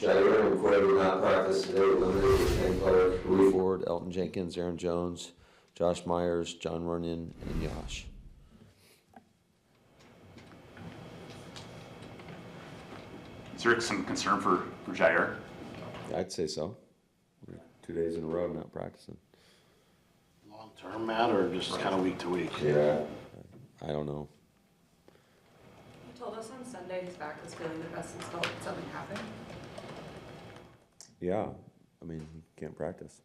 Jair and Quay did not practice today, limited with 10 players. Louis Ford, Elton Jenkins, Aaron Jones, Josh Myers, John Runyon, and Yash. Is there some concern for Jair? I'd say so. 2 days in a row not practicing. Long-term, Matt, or just kind of week to week? Yeah, I don't know. He told us on Sunday his back was feeling the best since felt something happened. Yeah, I mean, he can't practice.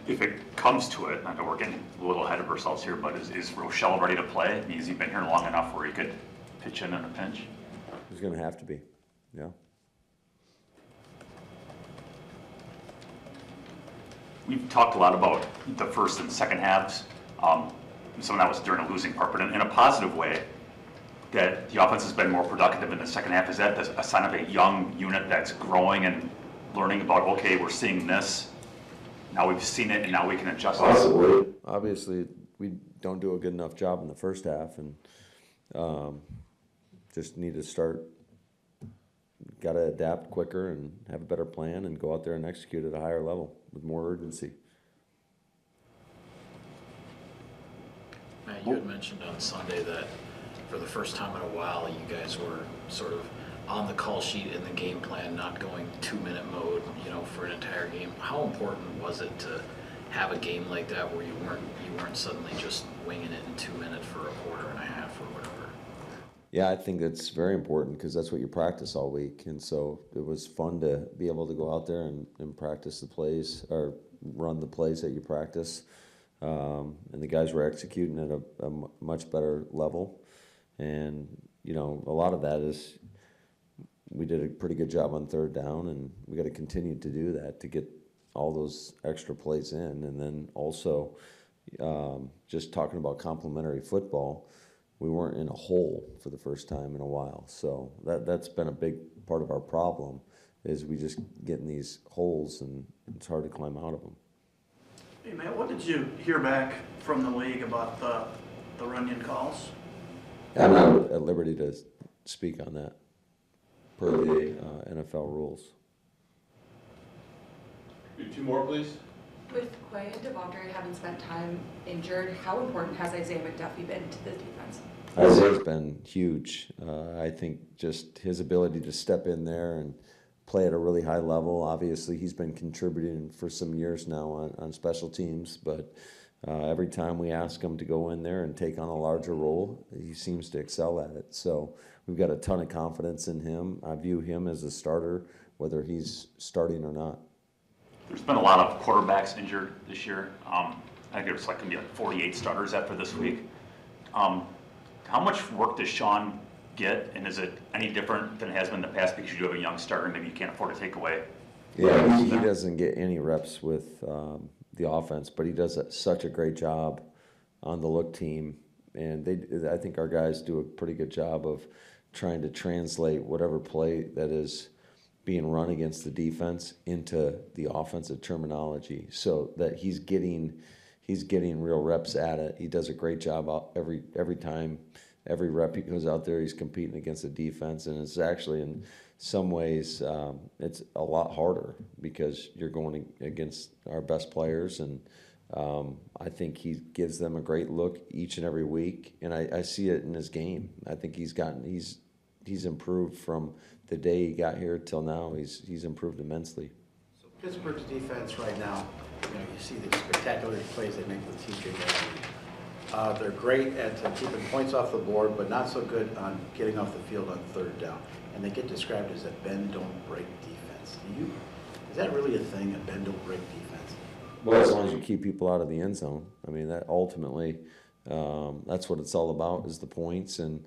If it comes to it, I know we're getting a little ahead of ourselves here, but is Rochelle ready to play? I mean, has he been here long enough where he could pitch in a pinch? He's going to have to be, yeah. We've talked a lot about the first and second halves. Some of that was during a losing part, but in a positive way, that the offense has been more productive in the second half. Is that a sign of a young unit that's growing and learning about, okay, we're seeing this, now we've seen it, and now we can adjust Possibly. Obviously, we don't do a good enough job in the first half, and just need to start, got to adapt quicker and have a better plan and go out there and execute at a higher level with more urgency. Matt, you had mentioned on Sunday that for the first time in a while, you guys were sort of on the call sheet in the game plan, not going 2-minute mode, for an entire game. How important was it to have a game like that where you weren't suddenly just winging it in 2 minutes for a quarter and a half or whatever? Yeah, I think it's very important because that's what you practice all week. And so it was fun to be able to go out there and practice the plays or run the plays that you practice. And the guys were executing at a much better level. And, a lot of that is we did a pretty good job on third down, and we got to continue to do that to get all those extra plays in. And then also just talking about complementary football, we weren't in a hole for the first time in a while. So that's been a big part of our problem is we just get in these holes and it's hard to climb out of them. Hey, Matt, what did you hear back from the league about the Runyon calls? I'm not at liberty to speak on that per the NFL rules. Do 2 more, please. With Quay and Devondre having spent time injured, how important has Isaiah McDuffie been to the defense? Isaiah's been huge. I think just his ability to step in there and play at a really high level. Obviously, he's been contributing for some years now on special teams, but every time we ask him to go in there and take on a larger role, he seems to excel at it. So we've got a ton of confidence in him. I view him as a starter, whether he's starting or not. There's been a lot of quarterbacks injured this year. I think there's going to be 48 starters after this week. How much work does Sean get, and is it any different than it has been in the past because you do have a young starter and maybe you can't afford to take away? Yeah, he doesn't get any reps with the offense, but he does such a great job on the look team, and I think our guys do a pretty good job of trying to translate whatever play that is being run against the defense into the offensive terminology, so that he's getting real reps at it. He does a great job every time, every rep he goes out there, he's competing against the defense, and it's actually in some ways it's a lot harder because you're going against our best players, and I think he gives them a great look each and every week, and I see it in his game. I think he's improved from the day he got here till now. He's improved immensely. So Pittsburgh's defense right now, you see the spectacular plays they make with TJ Watt. They're great at keeping points off the board, but not so good on getting off the field on third down. And they get described as a bend, don't break defense. Is that really a thing, a bend, don't break defense? Well, as long as you keep people out of the end zone. I mean, that ultimately, that's what it's all about, is the points. And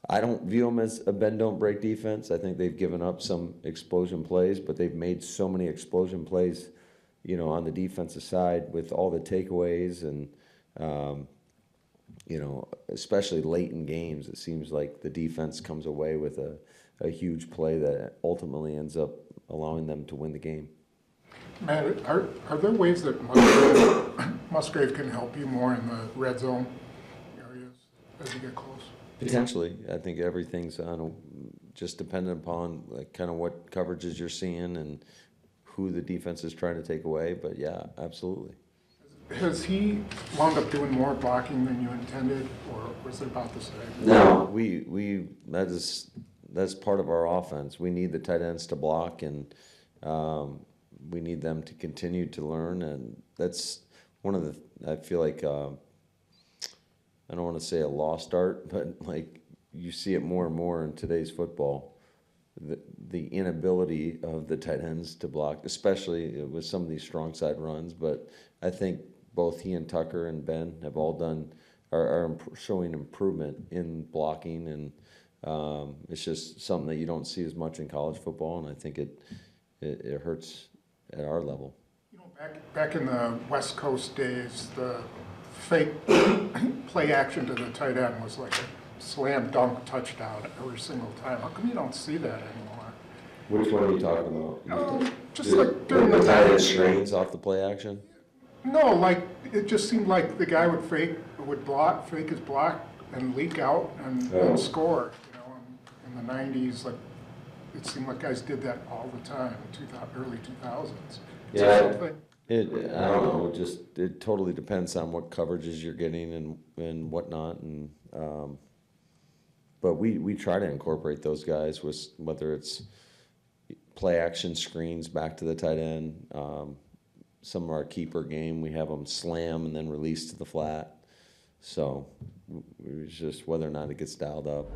I don't view them as a bend, don't break defense. I think they've given up some explosion plays, but they've made so many explosion plays, on the defensive side with all the takeaways and, especially late in games. It seems like the defense comes away with a huge play that ultimately ends up allowing them to win the game. Matt, are there ways that Musgrave can help you more in the red zone areas as you get close? Potentially, I think everything's just dependent upon like kind of what coverages you're seeing and who the defense is trying to take away. But yeah, absolutely. Has he wound up doing more blocking than you intended, or was it about the same? No, that's part of our offense. We need the tight ends to block, and we need them to continue to learn, and that's one of the. I feel like I don't want to say a lost art, but like you see it more and more in today's football. The inability of the tight ends to block, especially with some of these strong side runs. But I think both he and Tucker and Ben have all are showing improvement in blocking, and it's just something that you don't see as much in college football, and I think it hurts at our level. You know, back in the West Coast days, the fake play action to the tight end was like a slam dunk touchdown every single time. How come you don't see that anymore? Which one are you talking about? Oh, just like during the the tight end screens off the play action? No, like it just seemed like the guy would fake his block and leak out and score. You know, in the '90s, like it seemed like guys did that all the time. Early 2000s. Yeah, I don't know. It totally depends on what coverages you're getting and whatnot, and but we try to incorporate those guys with whether it's play action screens back to the tight end. Some of our keeper game, we have them slam and then release to the flat. So it's just whether or not it gets dialed up.